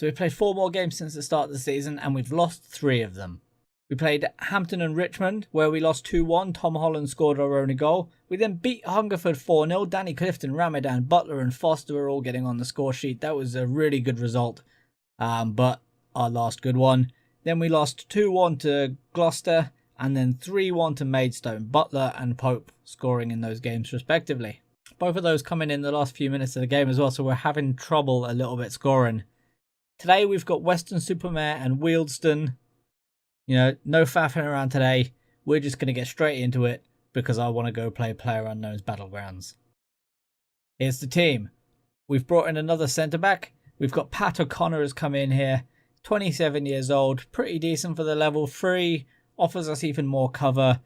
So we've played 4 more games since the start of the season, and we've lost 3 of them. We played Hampton and Richmond, where we lost 2-1. Tom Holland scored our only goal. We then beat Hungerford 4-0. Danny Clifton, Ramadan, Butler and Foster were all getting on the score sheet. That was a really good result, but our last good one. Then we lost 2-1 to Gloucester, and then 3-1 to Maidstone. Butler and Pope scoring in those games respectively. Both of those coming in the last few minutes of the game as well, so we're having trouble a little bit scoring. Today we've got Weston-super-mare and Wealdstone. You know, no faffing around today. We're just going to get straight into it because I want to go play PlayerUnknown's Battlegrounds. Here's the team. We've brought in another centre-back. We've got Pat O'Connor has come in here. 27 years old. Pretty decent for the level 3. Offers us even more cover.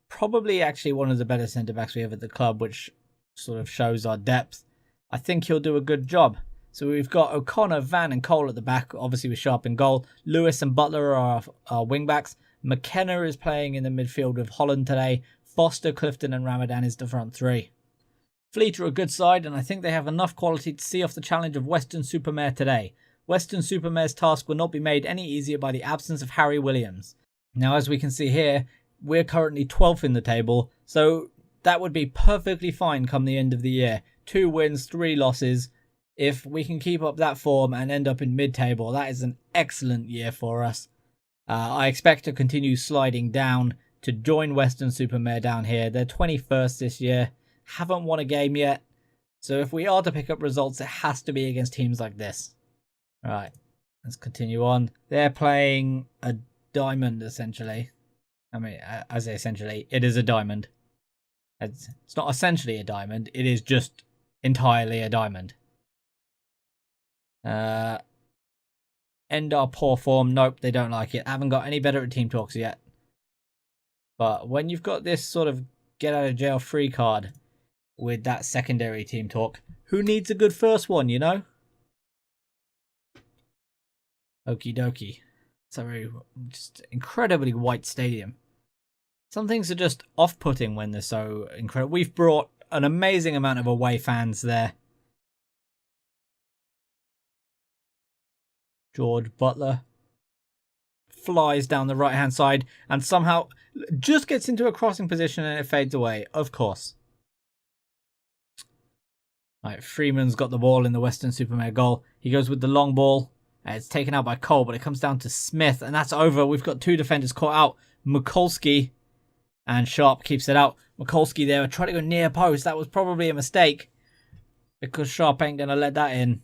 Probably actually one of the better centre-backs we have at the club, which sort of shows our depth. I think he'll do a good job. So we've got O'Connor, Van and Cole at the back, obviously with Sharp in goal. Lewis and Butler are our wing-backs. McKenna is playing in the midfield with Holland today. Foster, Clifton and Ramadan is the front 3. Fleet are a good side, and I think they have enough quality to see off the challenge of Weston-super-mare today. Weston-super-mare's task will not be made any easier by the absence of Harry Williams. Now, as we can see here, we're currently 12th in the table, so that would be perfectly fine come the end of the year. 2 wins, 3 losses. If we can keep up that form and end up in mid-table, that is an excellent year for us. I expect to continue sliding down to join Weston-super-mare down here. They're 21st this year. Haven't won a game yet. So if we are to pick up results, it has to be against teams like this. Right, let's continue on. They're playing a diamond, essentially. I mean, I say essentially, it is a diamond. It's not essentially a diamond. It is just entirely a diamond. End our poor form. Nope, they don't like it. Haven't got any better at team talks yet. But when you've got this sort of get out of jail free card with that secondary team talk, who needs a good first one, you know? Okie dokie. It's a very just incredibly white stadium. Some things are just off-putting when they're so incredible. We've brought an amazing amount of away fans there. George Butler flies down the right-hand side and somehow just gets into a crossing position and it fades away. Of course. Right, Freeman's got the ball in the Weston-super-mare goal. He goes with the long ball. It's taken out by Cole, but it comes down to Smith, and that's over. We've got 2 defenders caught out. Mikulski and Sharp keeps it out. Mikulski there trying to go near post. That was probably a mistake because Sharp ain't going to let that in.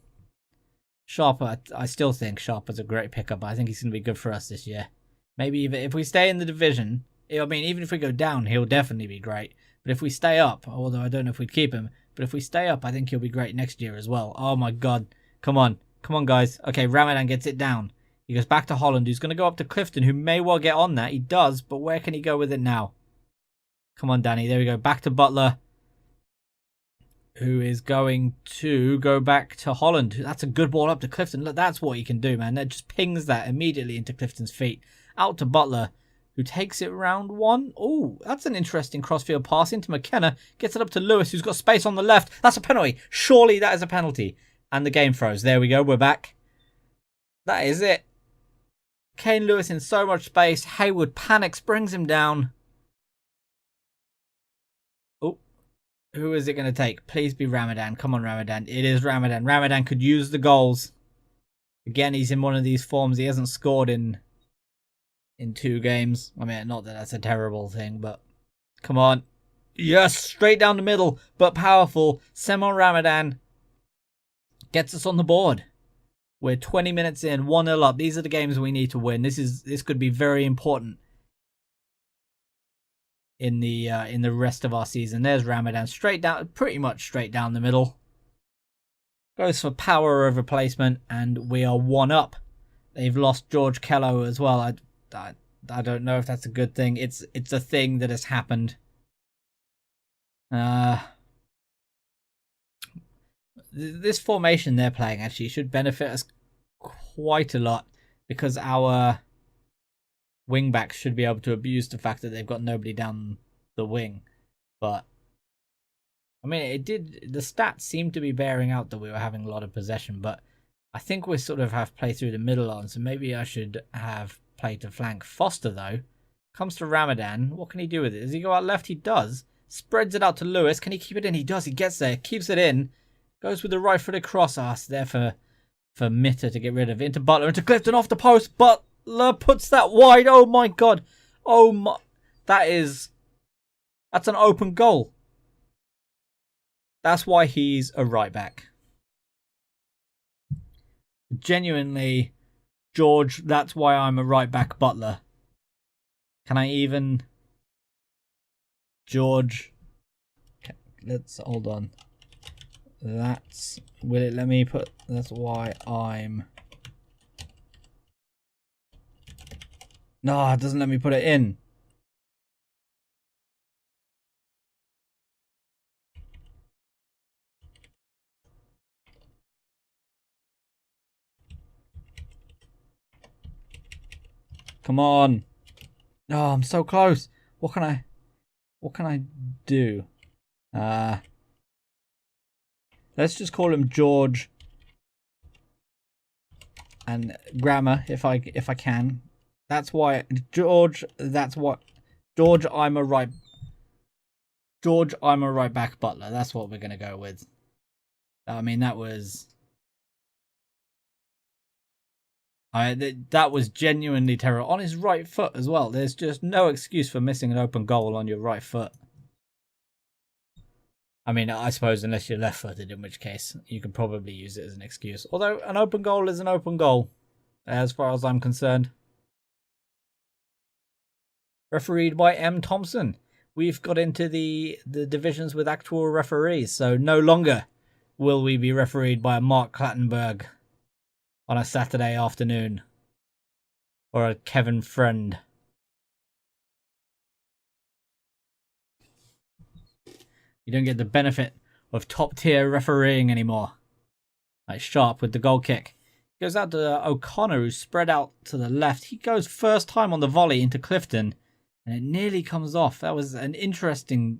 Sharp, I still think Sharp is a great pickup. I think he's going to be good for us this year. Maybe even if we stay in the division, I mean, even if we go down, he'll definitely be great. But if we stay up, although I don't know if we'd keep him, but if we stay up, I think he'll be great next year as well. Oh my God. Come on. Come on, guys. Okay, Ramadan gets it down. He goes back to Holland, who's going to go up to Clifton, who may well get on that. He does, but where can he go with it now? Come on, Danny. There we go. Back to Butler, who is going to go back to Holland. That's a good ball up to Clifton. Look, that's what he can do, man. That just pings that immediately into Clifton's feet. Out to Butler, who takes it round 1. Oh, that's an interesting crossfield pass into McKenna. Gets it up to Lewis, who's got space on the left. That's a penalty. Surely that is a penalty. And the game froze. There we go. We're back. That is it. Kane Lewis in so much space. Hayward panics, brings him down. Oh, who is it going to take? Please be Ramadan. Come on, Ramadan. It is Ramadan. Ramadan could use the goals. Again, he's in one of these forms. He hasn't scored in 2 games. I mean, not that that's a terrible thing, but come on. Yes, straight down the middle, but powerful. Semon Ramadan gets us on the board. We're 20 minutes in, 1-0 up. These are the games we need to win. This could be very important in the rest of our season. There's Ramadan, straight down, pretty much straight down the middle. Goes for power over placement, and we are 1 up. They've lost George Kello as well. I don't know if that's a good thing. It's a thing that has happened. This formation they're playing actually should benefit us quite a lot because our wing backs should be able to abuse the fact that they've got nobody down the wing. But I mean, the stats seemed to be bearing out that we were having a lot of possession, but I think we sort of have play through the middle on, so maybe I should have played to flank. Foster, though, comes to Ramadan. What can he do with it? Does he go out left? He does. Spreads it out to Lewis. Can he keep it in? He does. He gets there. Keeps it in. Goes with the right-footed cross. It's there for Mitter to get rid of. Into Butler. Into Clifton off the post. Butler puts that wide. Oh, my God. Oh, my. That's an open goal. That's why he's a right back. Genuinely, George, that's why I'm a right back Butler. Can I even... George... Okay, let's... Hold on. That's... Will it let me put... That's why I'm... No, it doesn't let me put it in. Come on. Oh, I'm so close. What can I do? Let's just call him George and Grammar if I can. That's why George, I'm a right back Butler. That's what we're going to go with. I mean, that was genuinely terrible. On his right foot as well. There's just no excuse for missing an open goal on your right foot. I mean, I suppose unless you're left-footed, in which case you can probably use it as an excuse. Although an open goal is an open goal, as far as I'm concerned. Refereed by M. Thompson. We've got into the divisions with actual referees, so no longer will we be refereed by a Mark Clattenburg on a Saturday afternoon. Or a Kevin Friend. You don't get the benefit of top-tier refereeing anymore. Like Sharp with the goal kick. Goes out to O'Connor, who's spread out to the left. He goes first time on the volley into Clifton. And it nearly comes off. That was an interesting...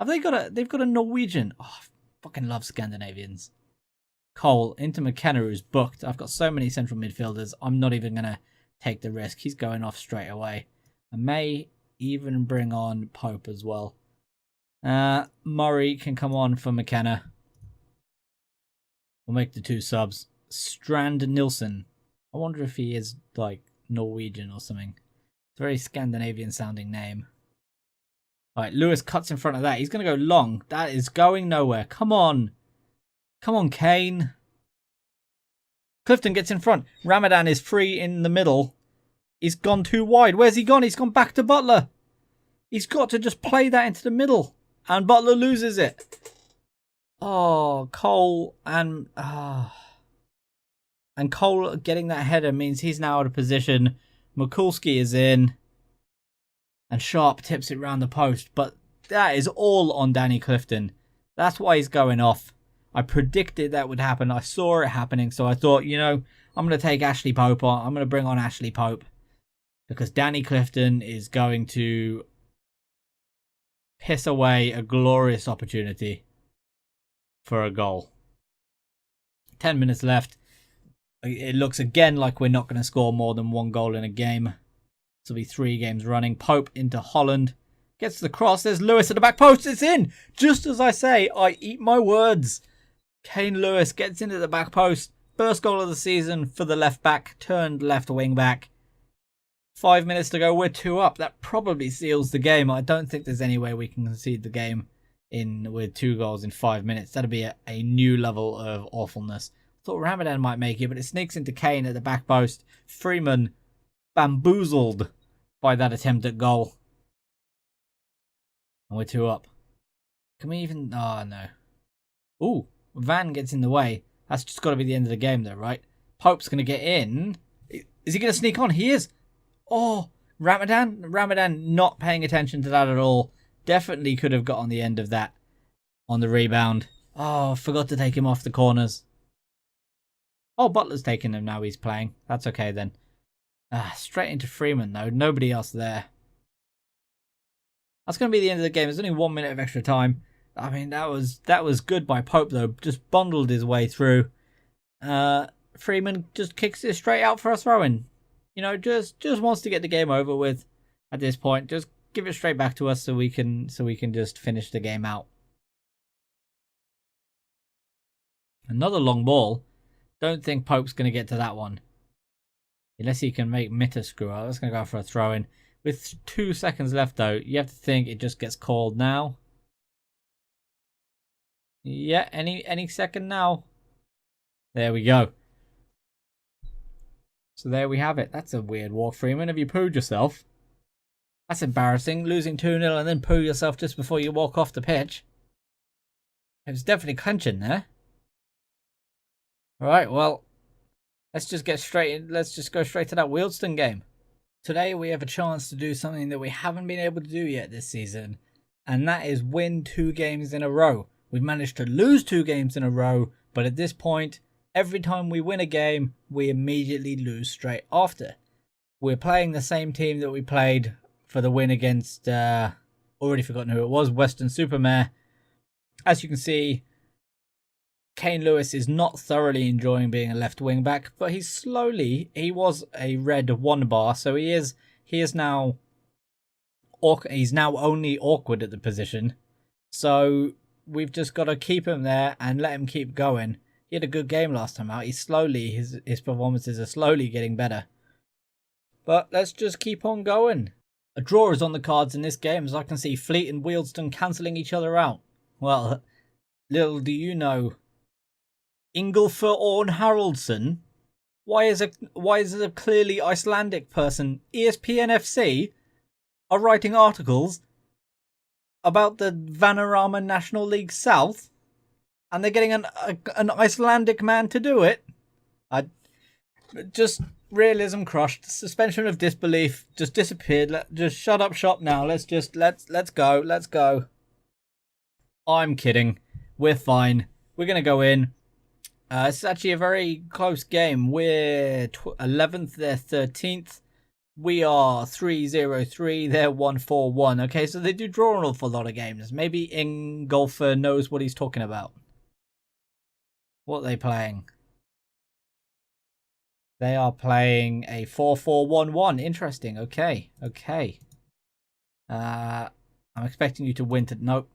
They've got a Norwegian. Oh, I fucking love Scandinavians. Cole into McKenna, who's booked. I've got so many central midfielders. I'm not even going to take the risk. He's going off straight away. I may even bring on Pope as well. Murray can come on for McKenna. We'll make the two subs. Strand Nilsson. I wonder if he is like Norwegian or something. It's a very Scandinavian sounding name. Alright, Lewis cuts in front of that. He's going to go long. That is going nowhere. Come on. Come on, Kane. Clifton gets in front. Ramadan is free in the middle. He's gone too wide. Where's he gone? He's gone back to Butler. He's got to just play that into the middle. And Butler loses it. Oh, Cole and Cole getting that header means he's now out of position. Mikulski is in. And Sharp tips it round the post. But that is all on Danny Clifton. That's why he's going off. I predicted that would happen. I saw it happening. So I thought, you know, I'm going to take Ashley Pope on. I'm going to bring on Ashley Pope. Because Danny Clifton is going to piss away a glorious opportunity for a goal. 10 minutes left. It looks again like we're not going to score more than one goal in a game. This will be 3 games running. Pope into Holland. Gets the cross. There's Lewis at the back post. It's in. Just as I say, I eat my words. Kane Lewis gets into the back post. First goal of the season for the left back. Turned left wing back. 5 minutes to go. We're 2 up. That probably seals the game. I don't think there's any way we can concede the game with 2 goals in 5 minutes. That'd be a new level of awfulness. I thought Ramadan might make it, but it sneaks into Kane at the back post. Freeman bamboozled by that attempt at goal. And we're 2 up. Can we even... Oh, no. Ooh, Van gets in the way. That's just got to be the end of the game, though, right? Pope's going to get in. Is he going to sneak on? He is. Oh, Ramadan not paying attention to that at all. Definitely could have got on the end of that on the rebound. Oh, forgot to take him off the corners. Oh, Butler's taking him now. He's playing. That's okay then. Straight into Freeman, though. Nobody else there. That's going to be the end of the game. There's only 1 minute of extra time. I mean, that was good by Pope, though. Just bundled his way through. Freeman just kicks it straight out for a throw-in. You know, just wants to get the game over with at this point. Just give it straight back to us so we can just finish the game out. Another long ball. Don't think Pope's going to get to that one. Unless he can make Mitter screw up. That's going to go for a throw-in. With 2 seconds left, though, you have to think it just gets called now. Yeah, any second now. There we go. So there we have it. That's a weird walk, Freeman. Have you pooed yourself? That's embarrassing. Losing 2-0 and then poo yourself just before you walk off the pitch. It was definitely clenching there. Alright, well, let's just go straight to that Wealdstone game. Today we have a chance to do something that we haven't been able to do yet this season, and that is win 2 games in a row. We've managed to lose 2 games in a row, but at this point, every time we win a game, we immediately lose straight after. We're playing the same team that we played for the win against, already forgotten who it was, Weston-super-mare. As you can see, Kane Lewis is not thoroughly enjoying being a left wing back, but he was a red 1 bar, so he's now only awkward at the position. So we've just got to keep him there and let him keep going. He had a good game last time out. His performances are slowly getting better. But let's just keep on going. A draw is on the cards in this game, as I can see Fleet and Wealdstone cancelling each other out. Well, little do you know, Ingolfur Orn Haraldsson. Why is a clearly Icelandic person, ESPN FC, are writing articles about the Vanarama National League South, and they're getting an Icelandic man to do it? Just realism crushed. Suspension of disbelief just disappeared. Just shut up shop now. Let's go. I'm kidding. We're fine. We're gonna go in. It's actually a very close game. We're 11th, they're 13th. We are 3-0-3, they're 1-4-1. Okay, so they do draw an awful lot of games. Maybe Ingolfur knows what he's talking about. What are they playing? They are playing a 4-4-1-1. Interesting. Okay. I'm expecting you to win to... Nope.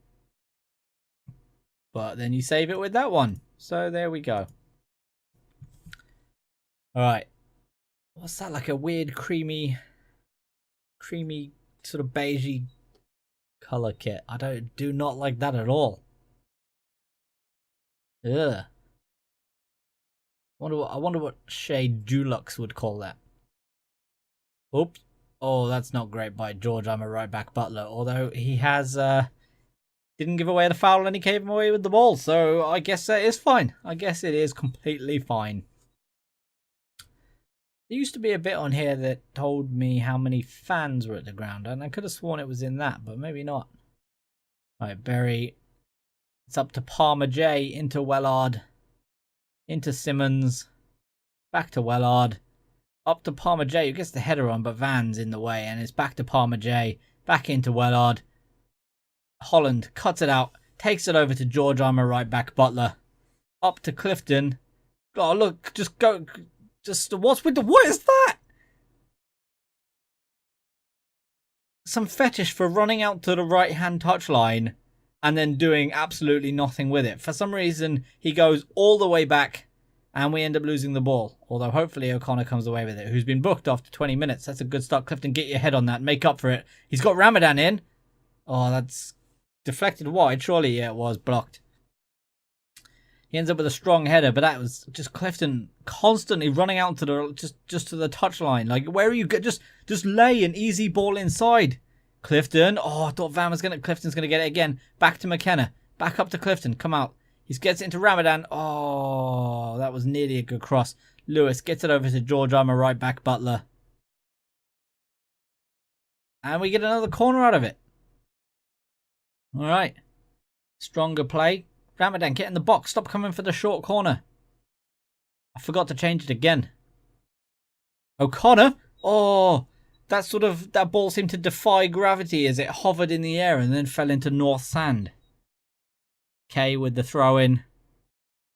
But then you save it with that one. So there we go. Alright. What's that? Like a weird creamy sort of beigey colour kit. I do not like that at all. Ugh. I wonder what shade Dulux would call that. Oops. Oh, that's not great by George. I'm a right back Butler. Although he has didn't give away the foul and he came away with the ball. So I guess that is fine. I guess it is completely fine. There used to be a bit on here that told me how many fans were at the ground, and I could have sworn it was in that, but maybe not. Right, Berry. It's up to Palmer J, into Wellard, into Simmons, back to Wellard, up to Palmer J, who gets the header on, but Van's in the way, and it's back to Palmer J, back into Wellard. Holland cuts it out, takes it over to George, I'm a right back Butler, up to Clifton. Oh, look, just go... what is that? Some fetish for running out to the right-hand touchline and then doing absolutely nothing with it. For some reason, he goes all the way back and we end up losing the ball. Although hopefully O'Connor comes away with it, who's been booked after 20 minutes. That's a good start. Clifton, get your head on that. Make up for it. He's got Ramadan in. Oh, that's deflected wide. Surely, yeah, it was blocked. He ends up with a strong header, but that was just Clifton constantly running out to the just to the touchline. Like, where are you? Just lay an easy ball inside. Clifton. Oh, I thought Clifton's gonna get it again. Back to McKenna. Back up to Clifton. Come out. He gets it into Ramadan. Oh, that was nearly a good cross. Lewis gets it over to George. I'm a right back Butler, and we get another corner out of it. All right, stronger play. Ramadan, get in the box. Stop coming for the short corner. I forgot to change it again. O'Connor. Oh, that ball seemed to defy gravity as it hovered in the air and then fell into North Sand. Kay with the throw in.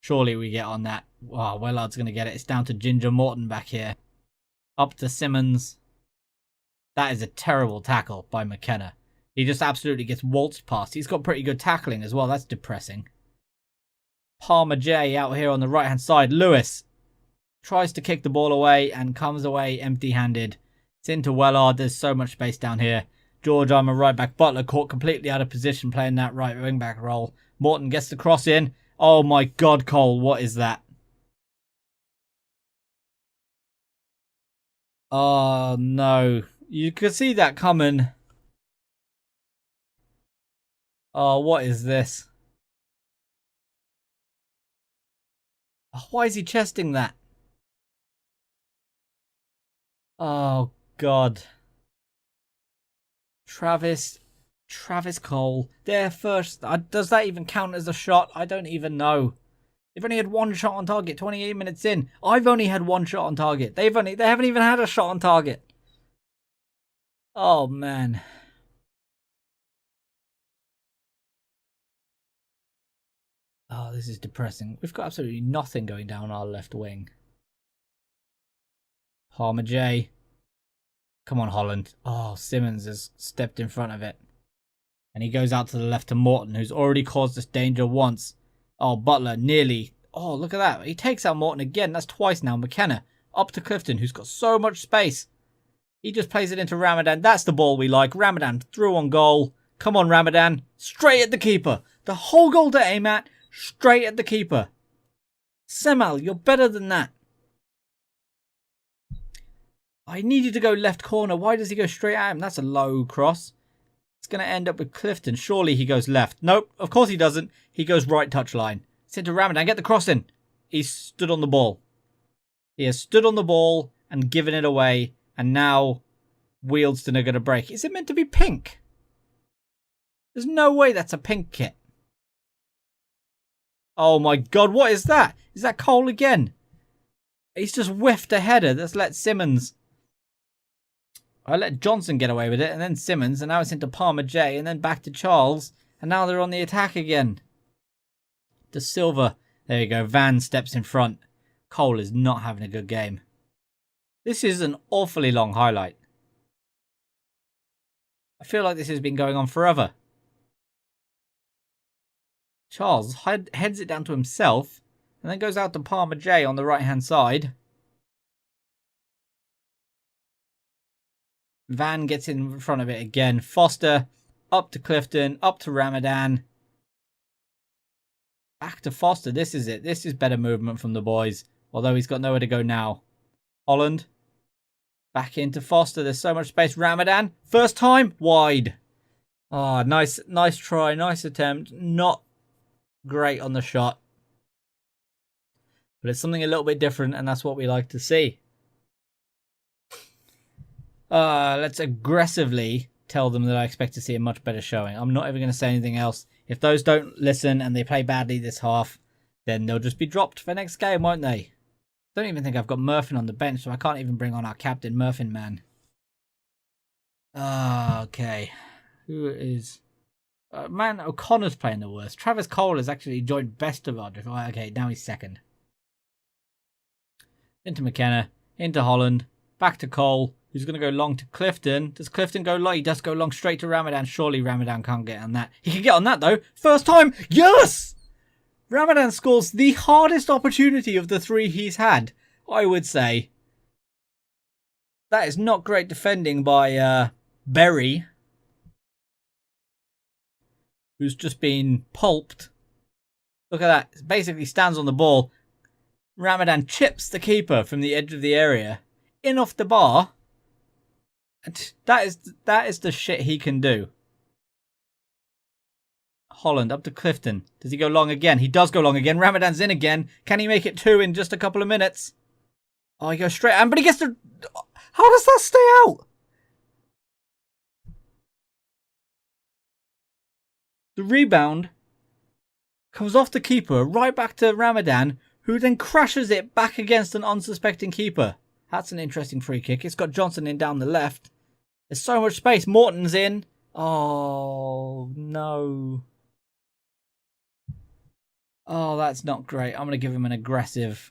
Surely we get on that. Wow, Wellard's going to get it. It's down to Ginger Morton back here. Up to Simmons. That is a terrible tackle by McKenna. He just absolutely gets waltzed past. He's got pretty good tackling as well. That's depressing. Palmer J out here on the right-hand side. Lewis tries to kick the ball away and comes away empty-handed. It's into Wellard. There's so much space down here. George Armour right back. Butler caught completely out of position playing that right wing back role. Morton gets the cross in. Oh my God, Cole. What is that? Oh no. You could see that coming. Oh, what is this? Oh, why is he chesting that? Oh God. Travis Cole. Their first. Does that even count as a shot? I don't even know. They've only had one shot on target. 28 minutes in. I've only had one shot on target. They haven't even had a shot on target. Oh man. Oh, this is depressing. We've got absolutely nothing going down our left wing. Palmer J. Come on, Holland. Oh, Simmons has stepped in front of it. And he goes out to the left to Morton, who's already caused us danger once. Oh, Butler nearly. Oh, look at that. He takes out Morton again. That's twice now. McKenna up to Clifton, who's got so much space. He just plays it into Ramadan. That's the ball we like. Ramadan through on goal. Come on, Ramadan. Straight at the keeper. The whole goal to aim at. Straight at the keeper. Semal, you're better than that. I needed to go left corner. Why does he go straight at him? That's a low cross. It's going to end up with Clifton. Surely he goes left. Nope, of course he doesn't. He goes right touchline. It's into Ramadan. Get the cross in. He stood on the ball. He has stood on the ball and given it away. And now Wealdstone are going to break. Is it meant to be pink? There's no way that's a pink kit. Oh my God, what is that? Is that Cole again? He's just whiffed a header. That's let Simmons. I let Johnson get away with it, and then Simmons, and now it's into Palmer J, and then back to Charles, and now they're on the attack again. De Silva. There you go. Van steps in front. Cole is not having a good game. This is an awfully long highlight. I feel like this has been going on forever. Charles heads it down to himself, and then goes out to Palmer J on the right-hand side. Van gets in front of it again. Foster up to Clifton, up to Ramadan. Back to Foster. This is it. This is better movement from the boys. Although he's got nowhere to go now. Holland. Back into Foster. There's so much space. Ramadan. First time. Wide. Ah, nice try. Nice attempt. Not great on the shot. But it's something a little bit different, and that's what we like to see. Let's aggressively tell them that I expect to see a much better showing. I'm not even going to say anything else. If those don't listen and they play badly this half, then they'll just be dropped for next game, won't they? Don't even think I've got Murphin on the bench, so I can't even bring on our captain, Murphin man. Okay. Who is... man, O'Connor's playing the worst. Travis Cole has actually joined best of our... Okay, now he's second. Into McKenna. Into Holland. Back to Cole. Who's going to go long to Clifton? Does Clifton go long? He does go long straight to Ramadan. Surely Ramadan can't get on that. He can get on that, though. First time. Yes! Ramadan scores the hardest opportunity of the three he's had, I would say. That is not great defending by Berry, who's just been pulped. Look at that. It basically stands on the ball. Ramadan chips the keeper from the edge of the area. In off the bar. And that is the shit he can do. Holland up to Clifton. Does he go long again? He does go long again. Ramadan's in again. Can he make it two in just a couple of minutes? Oh, he goes straight. But he gets to... How does that stay out? The rebound comes off the keeper right back to Ramadan, who then crashes it back against an unsuspecting keeper. That's an interesting free kick. It's got Johnson in down the left. There's so much space. Morton's in. Oh, no. Oh, that's not great. I'm going to give him an aggressive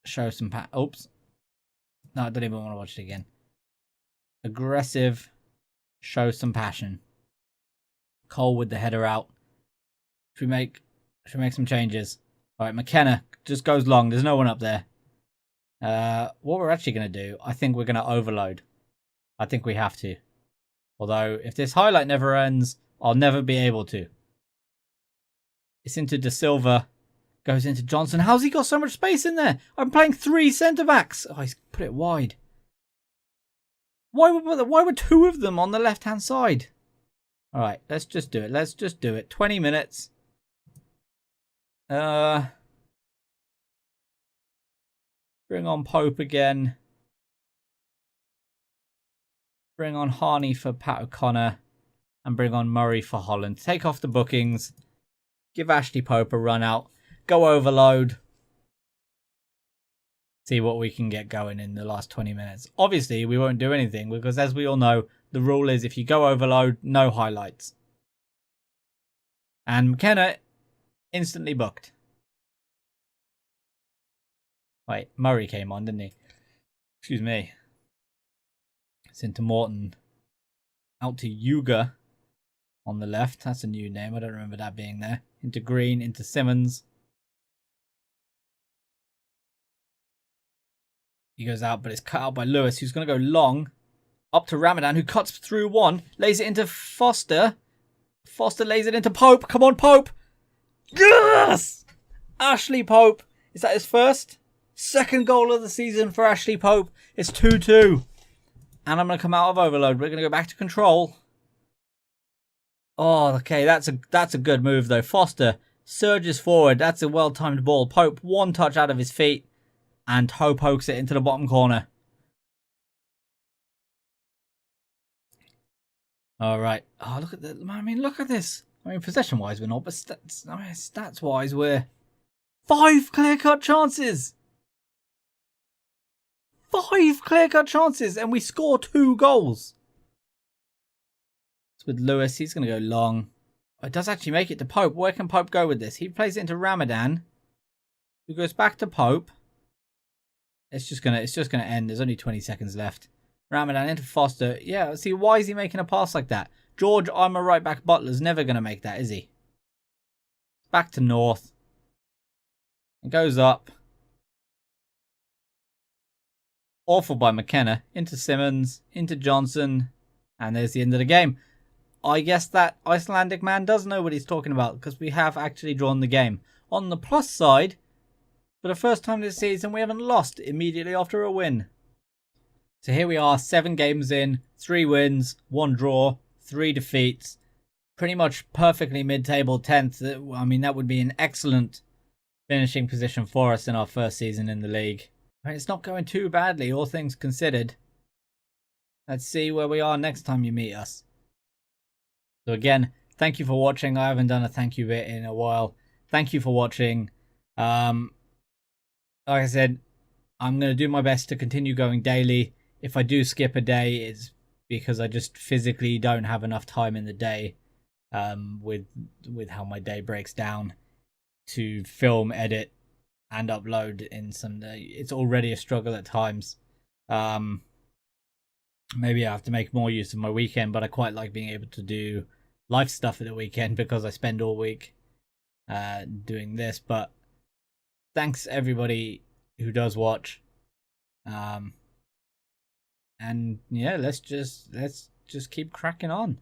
show some oops. No, I don't even want to watch it again. Aggressive show some passion. Cole with the header out. Should we make some changes? All right, McKenna just goes long. There's no one up there. What we're actually going to do, I think we're going to overload. I think we have to. Although, if this highlight never ends, I'll never be able to. It's into De Silva. Goes into Johnson. How's he got so much space in there? I'm playing 3 centre-backs. Oh, he's put it wide. Why were 2 of them on the left-hand side? All right, let's just do it. Let's just do it. 20 minutes. Bring on Pope again. Bring on Harney for Pat O'Connor. And bring on Murray for Holland. Take off the bookings. Give Ashley Pope a run out. Go overload. See what we can get going in the last 20 minutes. Obviously, we won't do anything because, as we all know, the rule is if you go overload, no highlights. And McKenna instantly booked. Wait, Murray came on, didn't he? Excuse me. It's into Morton. Out to Yuga on the left. That's a new name. I don't remember that being there. Into Green, into Simmons. He goes out, but it's cut out by Lewis, who's going to go long. Up to Ramadan, who cuts through one. Lays it into Foster. Foster lays it into Pope. Come on, Pope. Yes! Ashley Pope. Is that his first? Second goal of the season for Ashley Pope. It's 2-2. And I'm going to come out of overload. We're going to go back to control. Oh, okay. That's a good move, though. Foster surges forward. That's a well-timed ball. Pope, 1 touch out of his feet. And Ho pokes it into the bottom corner. All right. Oh, look at that. I mean, look at this. I mean, possession-wise, we're not, but stats-wise, we're 5 clear-cut chances. 5 clear-cut chances, and we score 2 goals. It's with Lewis. He's going to go long. Oh, it does actually make it to Pope. Where can Pope go with this? He plays it into Ramadan, who goes back to Pope. It's just gonna end. There's only 20 seconds left. Ramadan into Foster. Yeah, see, why is he making a pass like that? George, I'm a right back. Butler's never gonna make that, is he? Back to North. It goes up. Awful by McKenna. Into Simmons. Into Johnson. And there's the end of the game. I guess that Icelandic man does know what he's talking about because we have actually drawn the game. On the plus side, for the first time this season, we haven't lost immediately after a win. So here we are, 7 games in, 3 wins, 1 draw, 3 defeats. Pretty much perfectly mid-table 10th. I mean, that would be an excellent finishing position for us in our first season in the league. I mean, it's not going too badly, all things considered. Let's see where we are next time you meet us. So again, thank you for watching. I haven't done a thank you bit in a while. Thank you for watching. Like I said, I'm going to do my best to continue going daily. If I do skip a day, it's because I just physically don't have enough time in the day with how my day breaks down to film, edit, and upload in some day. It's already a struggle at times. Maybe I have to make more use of my weekend, but I quite like being able to do life stuff at the weekend because I spend all week doing this. But thanks everybody who does watch. And yeah, let's just keep cracking on.